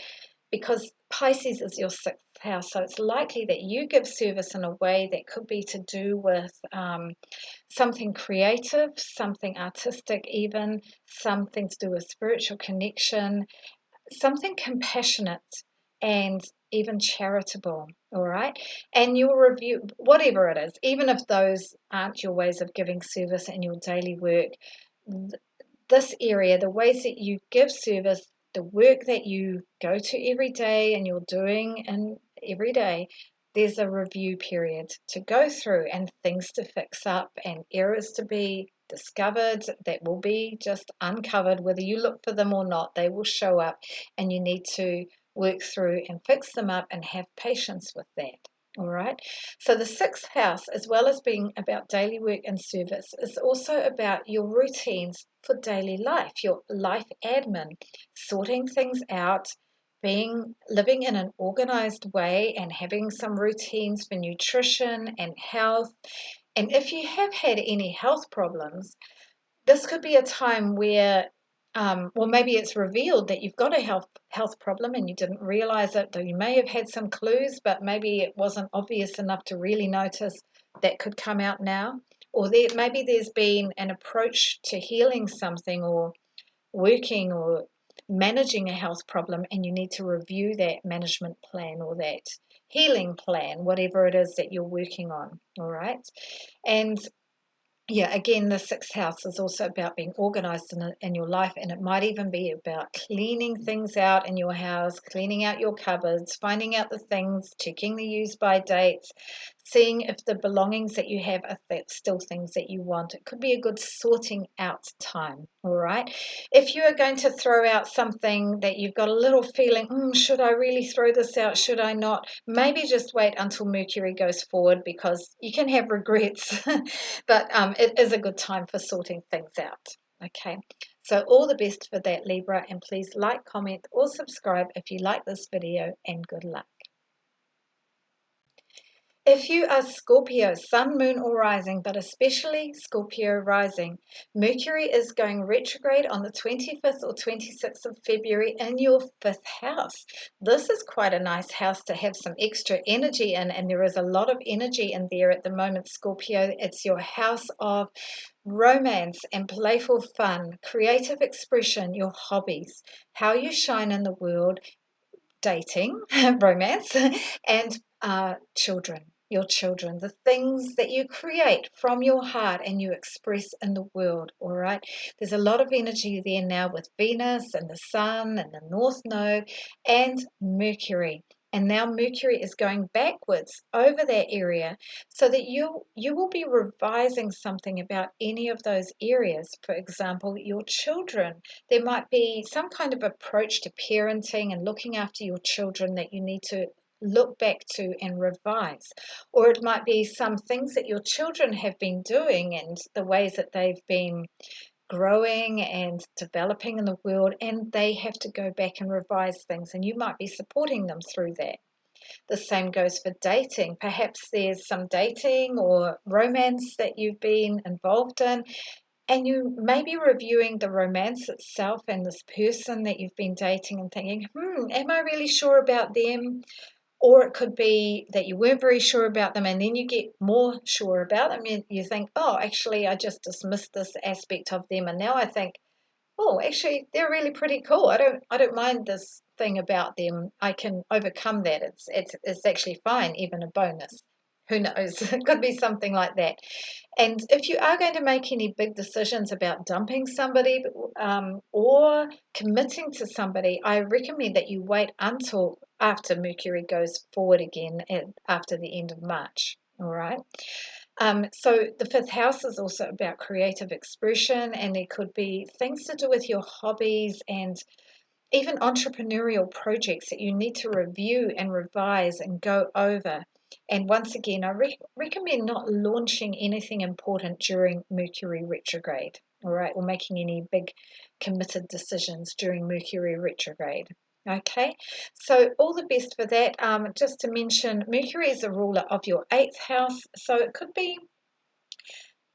because Pisces is your 6th house, so it's likely that you give service in a way that could be to do with something creative, something artistic, even something to do with spiritual connection, something compassionate, and even charitable. All right, and you'll review whatever it is, even if those aren't your ways of giving service in your daily work. This area, the ways that you give service, the work that you go to every day and you're doing and every day, there's a review period to go through and things to fix up and errors to be discovered that will be just uncovered. Whether you look for them or not, they will show up, and you need to work through and fix them up and have patience with that. All right. So the sixth house, as well as being about daily work and service, is also about your routines for daily life, your life admin, sorting things out, living in an organized way and having some routines for nutrition and health. And if you have had any health problems, this could be a time where, well, maybe it's revealed that you've got a health problem and you didn't realize it, though you may have had some clues, but maybe it wasn't obvious enough to really notice. That could come out now. Or maybe there's been an approach to healing something or working or managing a health problem, and you need to review that management plan or that healing plan, whatever it is that you're working on. All right. And yeah, again, the sixth house is also about being organized in your life, and it might even be about cleaning things out in your house, cleaning out your cupboards, finding out the things, checking the use by dates, seeing if the belongings that you have are still things that you want. It could be a good sorting out time, all right? If you are going to throw out something that you've got a little feeling, should I really throw this out? Should I not? Maybe just wait until Mercury goes forward, because you can have regrets. But it is a good time for sorting things out. Okay, so all the best for that, Libra, and please like, comment, or subscribe if you like this video, and good luck. If you are Scorpio, Sun, Moon, or Rising, but especially Scorpio Rising, Mercury is going retrograde on the 25th or 26th of February in your 5th house. This is quite a nice house to have some extra energy in, and there is a lot of energy in there at the moment, Scorpio. It's your house of romance and playful fun, creative expression, your hobbies, how you shine in the world, dating, romance, and children. Your children, the things that you create from your heart and you express in the world. All right. There's a lot of energy there now with Venus and the Sun and the North Node and Mercury. And now Mercury is going backwards over that area, so that you will be revising something about any of those areas. For example, your children. There might be some kind of approach to parenting and looking after your children that you need to look back to and revise. Or it might be some things that your children have been doing and the ways that they've been growing and developing in the world, and they have to go back and revise things, and you might be supporting them through that. The same goes for dating. Perhaps there's some dating or romance that you've been involved in, and you may be reviewing the romance itself and this person that you've been dating and thinking, am I really sure about them? Or it could be that you weren't very sure about them, and then you get more sure about them. You think, oh, actually, I just dismissed this aspect of them, and now I think, oh, actually, they're really pretty cool. I don't mind this thing about them. I can overcome that. It's actually fine, even a bonus. Who knows? It could be something like that. And if you are going to make any big decisions about dumping somebody, or committing to somebody, I recommend that you wait until after Mercury goes forward again after the end of March. All right. So the 5th house is also about creative expression, and it could be things to do with your hobbies and even entrepreneurial projects that you need to review and revise and go over. And once again, I recommend not launching anything important during Mercury retrograde, all right, or making any big committed decisions during Mercury retrograde. Okay, so all the best for that. Just to mention, Mercury is a ruler of your 8th house, so it could be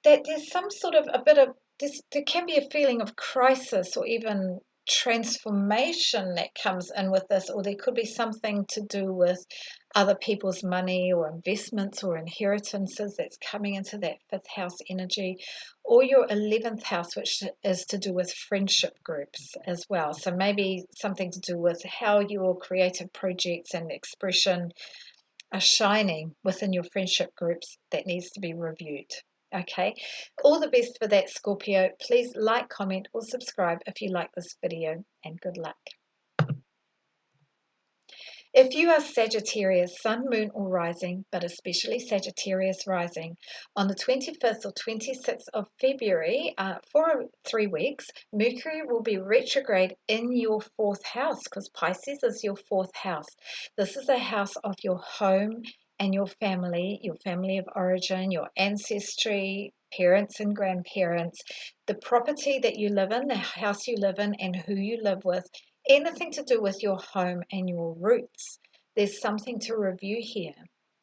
that there's some sort of a bit of this, there can be a feeling of crisis or even transformation that comes in with this, or there could be something to do with other people's money or investments or inheritances that's coming into that 5th house energy, or your 11th house, which is to do with friendship groups as well. So maybe something to do with how your creative projects and expression are shining within your friendship groups that needs to be reviewed. Okay, all the best for that, Scorpio. Please like, comment, or subscribe if you like this video, and good luck. If you are Sagittarius, Sun, Moon, or Rising, but especially Sagittarius Rising, on the 25th or 26th of February, for 3 weeks, Mercury will be retrograde in your fourth house, because Pisces is your fourth house. This is a house of your home and your family of origin, your ancestry, parents and grandparents, the property that you live in, the house you live in, and who you live with. Anything to do with your home and your roots. There's something to review here,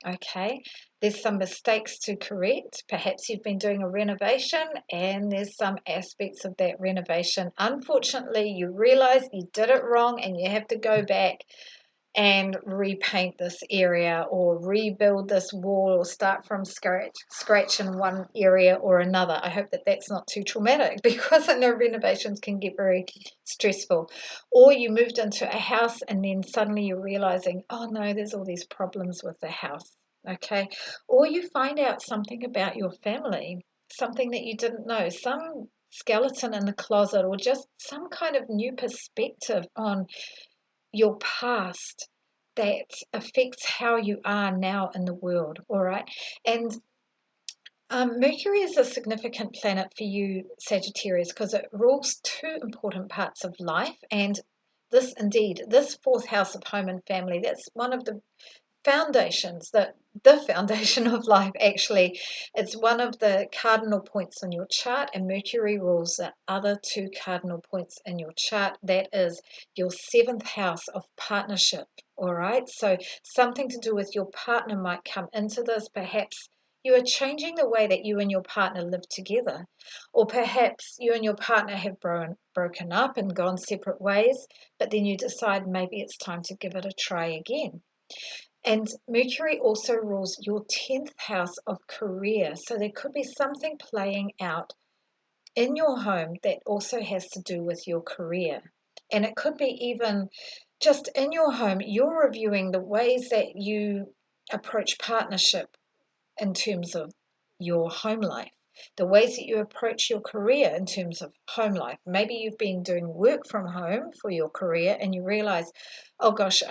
okay? There's some mistakes to correct. Perhaps you've been doing a renovation and there's some aspects of that renovation. Unfortunately, you realize you did it wrong and you have to go back and repaint this area or rebuild this wall or start from scratch in one area or another. I hope that that's not too traumatic, because I know renovations can get very stressful. Or you moved into a house and then suddenly you're realizing, oh no, there's all these problems with the house, okay? Or you find out something about your family, something that you didn't know, some skeleton in the closet, or just some kind of new perspective on your past that affects how you are now in the world, all right? And Mercury is a significant planet for you, Sagittarius, because it rules two important parts of life. And this fourth house of home and family, that's one of the foundations, the foundation of life, actually. It's one of the cardinal points on your chart, and Mercury rules the other two cardinal points in your chart. That is your seventh house of partnership, all right? So something to do with your partner might come into this. Perhaps you are changing the way that you and your partner live together, or perhaps you and your partner have broken up and gone separate ways, but then you decide maybe it's time to give it a try again. And Mercury also rules your 10th house of career. So there could be something playing out in your home that also has to do with your career. And it could be even just in your home, you're reviewing the ways that you approach partnership in terms of your home life, the ways that you approach your career in terms of home life. Maybe you've been doing work from home for your career and you realize, oh gosh,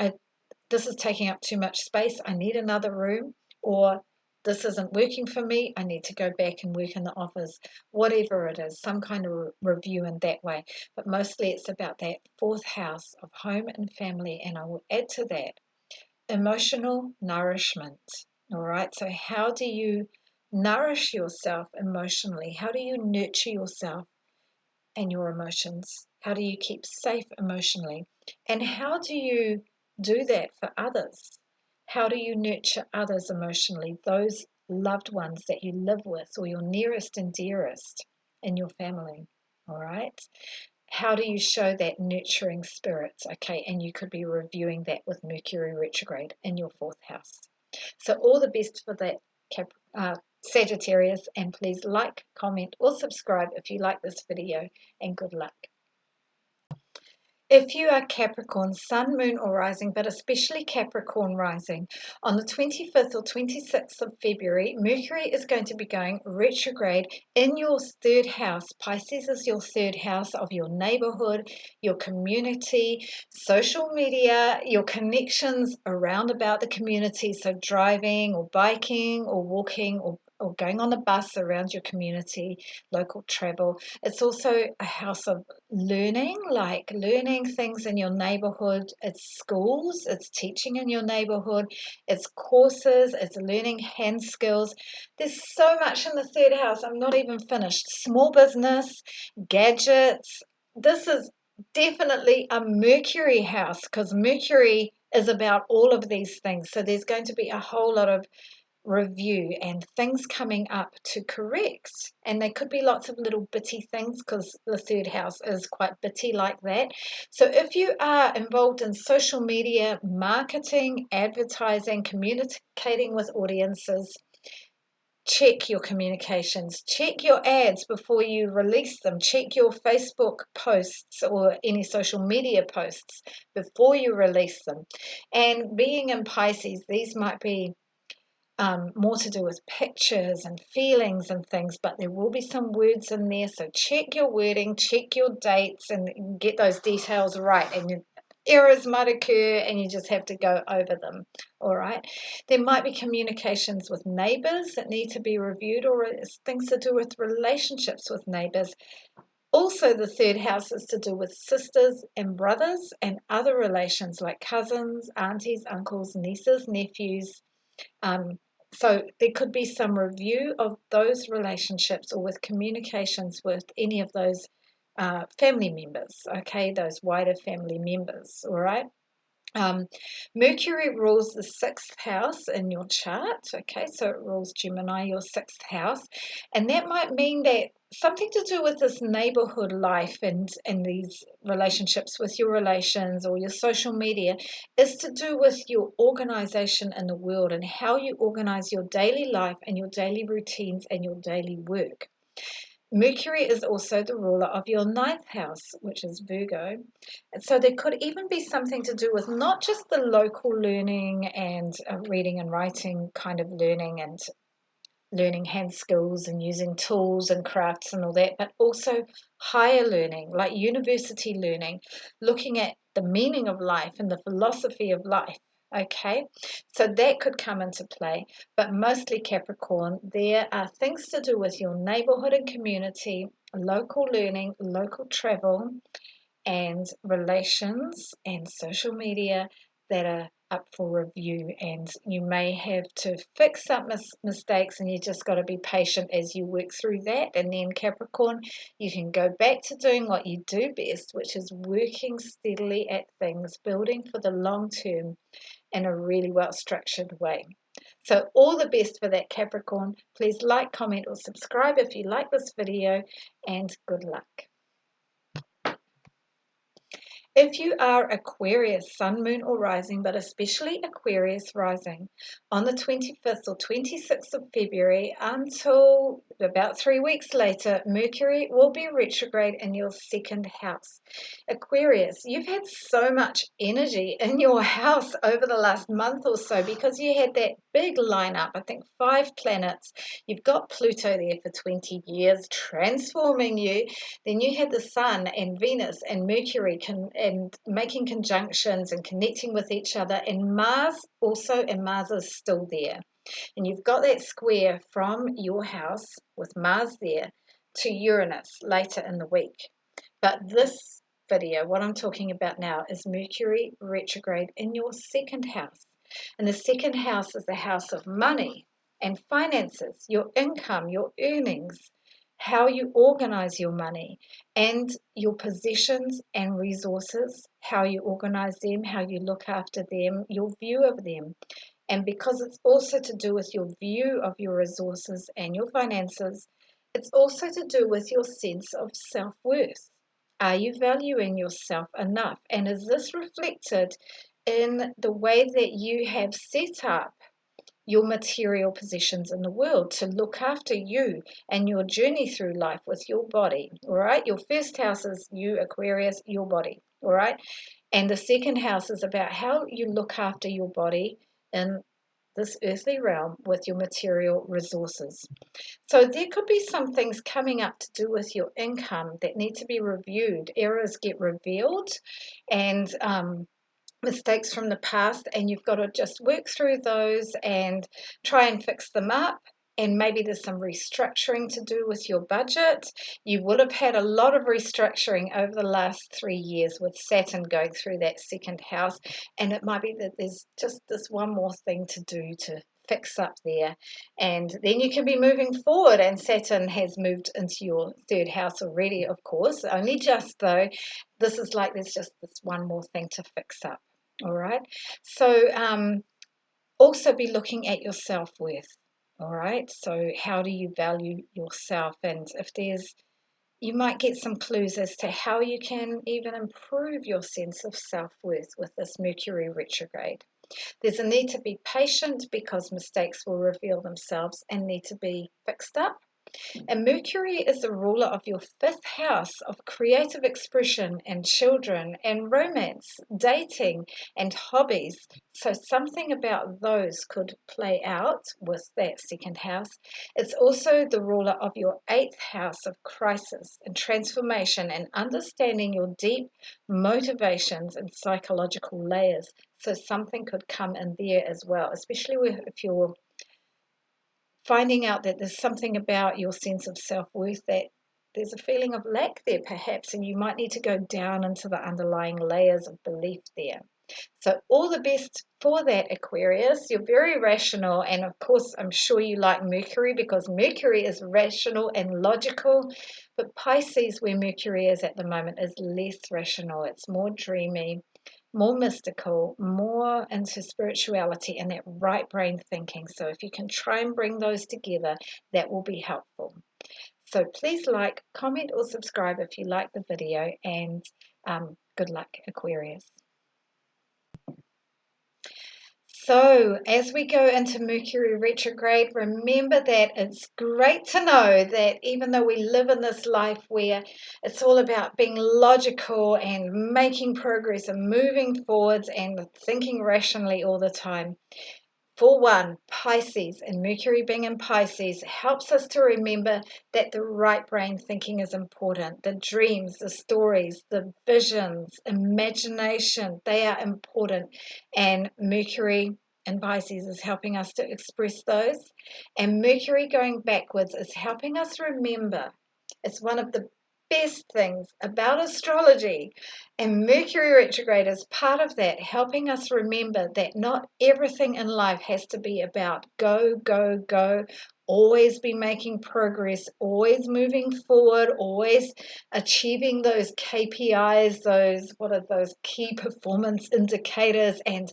this is taking up too much space, I need another room, or this isn't working for me, I need to go back and work in the office. Whatever it is, some kind of review in that way. But mostly it's about that fourth house of home and family, and I will add to that emotional nourishment. All right, so how do you nourish yourself emotionally? How do you nurture yourself and your emotions? How do you keep safe emotionally? And how do you do that for others? How do you nurture others emotionally, those loved ones that you live with, or your nearest and dearest in your family? All right. How do you show that nurturing spirit? Okay, and you could be reviewing that with Mercury retrograde in your fourth house. So all the best for that, Sagittarius, and please like, comment, or subscribe if you like this video, and good luck. If you are Capricorn, Sun, Moon, or Rising, but especially Capricorn Rising, on the 25th or 26th of February, Mercury is going to be going retrograde in your third house. Pisces is your third house of your neighborhood, your community, social media, your connections around about the community, so driving or biking or walking or going on the bus around your community, local travel. It's also a house of learning, like learning things in your neighborhood. It's schools, it's teaching in your neighborhood, it's courses, it's learning hand skills. There's so much in the third house. I'm not even finished. Small business, gadgets. This is definitely a Mercury house, because Mercury is about all of these things. So there's going to be a whole lot of review and things coming up to correct, and they could be lots of little bitty things, because the third house is quite bitty like that. So if you are involved in social media, marketing, advertising, communicating with audiences, check your communications, check your ads before you release them, check your Facebook posts or any social media posts before you release them. And being in Pisces, these might be more to do with pictures and feelings and things, but there will be some words in there. So check your wording, check your dates, and get those details right. And errors might occur and you just have to go over them. All right. There might be communications with neighbors that need to be reviewed, or it's things to do with relationships with neighbors. Also, the third house is to do with sisters and brothers and other relations like cousins, aunties, uncles, nieces, nephews. Um, so there could be some review of those relationships or with communications with any of those family members, okay, those wider family members, all right? Um, Mercury rules the sixth house in your chart. Okay, so it rules Gemini, your sixth house. And that might mean that something to do with this neighborhood life and these relationships with your relations or your social media is to do with your organization in the world and how you organize your daily life and your daily routines and your daily work. Mercury is also the ruler of your ninth house, which is Virgo. And so there could even be something to do with not just the local learning and reading and writing kind of learning and learning hand skills and using tools and crafts and all that, but also higher learning, like university learning, looking at the meaning of life and the philosophy of life. Okay, so that could come into play, but mostly Capricorn, there are things to do with your neighborhood and community, local learning, local travel, and relations and social media that are up for review, and you may have to fix up mistakes, and you just got to be patient as you work through that. And then Capricorn, you can go back to doing what you do best, which is working steadily at things, building for the long term in a really well structured way. So all the best for that, Capricorn. Please like, comment, or subscribe if you like this video, and good luck. If you are Aquarius, Sun, Moon, or Rising, but especially Aquarius Rising, on the 25th or 26th of February until about 3 weeks later, Mercury will be retrograde in your second house. Aquarius, you've had so much energy in your house over the last month or so because you had that big lineup, I think 5 planets. You've got Pluto there for 20 years, transforming you. Then you had the Sun and Venus and Mercury and making conjunctions and connecting with each other, and Mars also, and Mars is still there. And you've got that square from your house with Mars there to Uranus later in the week. But this video, what I'm talking about now, is Mercury retrograde in your second house. And the second house is the house of money and finances, your income, your earnings, how you organize your money and your possessions and resources, how you organize them, how you look after them, your view of them. And because it's also to do with your view of your resources and your finances, it's also to do with your sense of self-worth. Are you valuing yourself enough? And is this reflected in the way that you have set up your material possessions in the world to look after you and your journey through life with your body? All right. Your first house is you, Aquarius, your body. All right. And the second house is about how you look after your body in this earthly realm with your material resources. So there could be some things coming up to do with your income that need to be reviewed. Errors get revealed, and mistakes from the past, and you've got to just work through those and try and fix them up. And maybe there's some restructuring to do with your budget. You would have had a lot of restructuring over the last 3 years with Saturn going through that second house, and it might be that there's just this one more thing to do to fix up there, and then you can be moving forward. And Saturn has moved into your third house already, of course, only just though. This is like there's just this one more thing to fix up. All right. So also be looking at your self-worth. All right. So how do you value yourself? And if there's, you might get some clues as to how you can even improve your sense of self-worth with this Mercury retrograde. There's a need to be patient because mistakes will reveal themselves and need to be fixed up. And Mercury is the ruler of your fifth house of creative expression and children and romance, dating and hobbies. So something about those could play out with that second house. It's also the ruler of your eighth house of crisis and transformation and understanding your deep motivations and psychological layers. So something could come in there as well, especially if you're finding out that there's something about your sense of self-worth that there's a feeling of lack there perhaps, and you might need to go down into the underlying layers of belief there. So all the best for that, Aquarius. You're very rational, and of course I'm sure you like Mercury because Mercury is rational and logical, but Pisces, where Mercury is at the moment, is less rational. It's more dreamy, more mystical, more into spirituality and that right brain thinking. So if you can try and bring those together, that will be helpful. So please like, comment or subscribe if you like the video, and good luck, Aquarius. So as we go into Mercury retrograde, remember that it's great to know that even though we live in this life where it's all about being logical and making progress and moving forwards and thinking rationally all the time, for one, Pisces and Mercury being in Pisces helps us to remember that the right brain thinking is important. The dreams, the stories, the visions, imagination, they are important. And Mercury in Pisces is helping us to express those. And Mercury going backwards is helping us remember. It's one of the best things about astrology, and Mercury retrograde is part of that, helping us remember that not everything in life has to be about go, go, go, always be making progress, always moving forward, always achieving those KPIs, those key performance indicators, and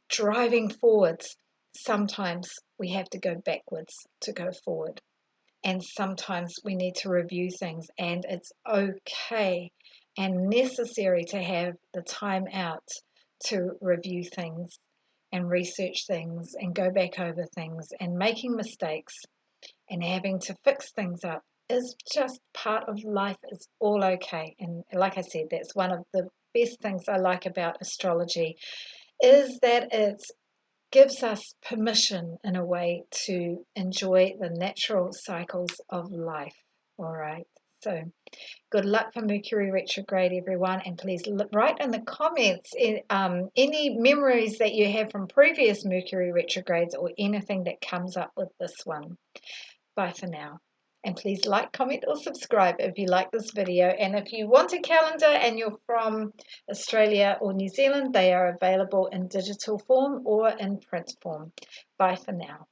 driving forwards. Sometimes we have to go backwards to go forward. And sometimes we need to review things, and it's okay and necessary to have the time out to review things and research things and go back over things, and making mistakes and having to fix things up is just part of life. It's all okay. And like I said, that's one of the best things I like about astrology, is that it's gives us permission in a way to enjoy the natural cycles of life. All right. So good luck for Mercury retrograde, everyone. And please write in the comments any memories that you have from previous Mercury retrogrades or anything that comes up with this one. Bye for now. And please like, comment or subscribe if you like this video. And if you want a calendar and you're from Australia or New Zealand, they are available in digital form or in print form. Bye for now.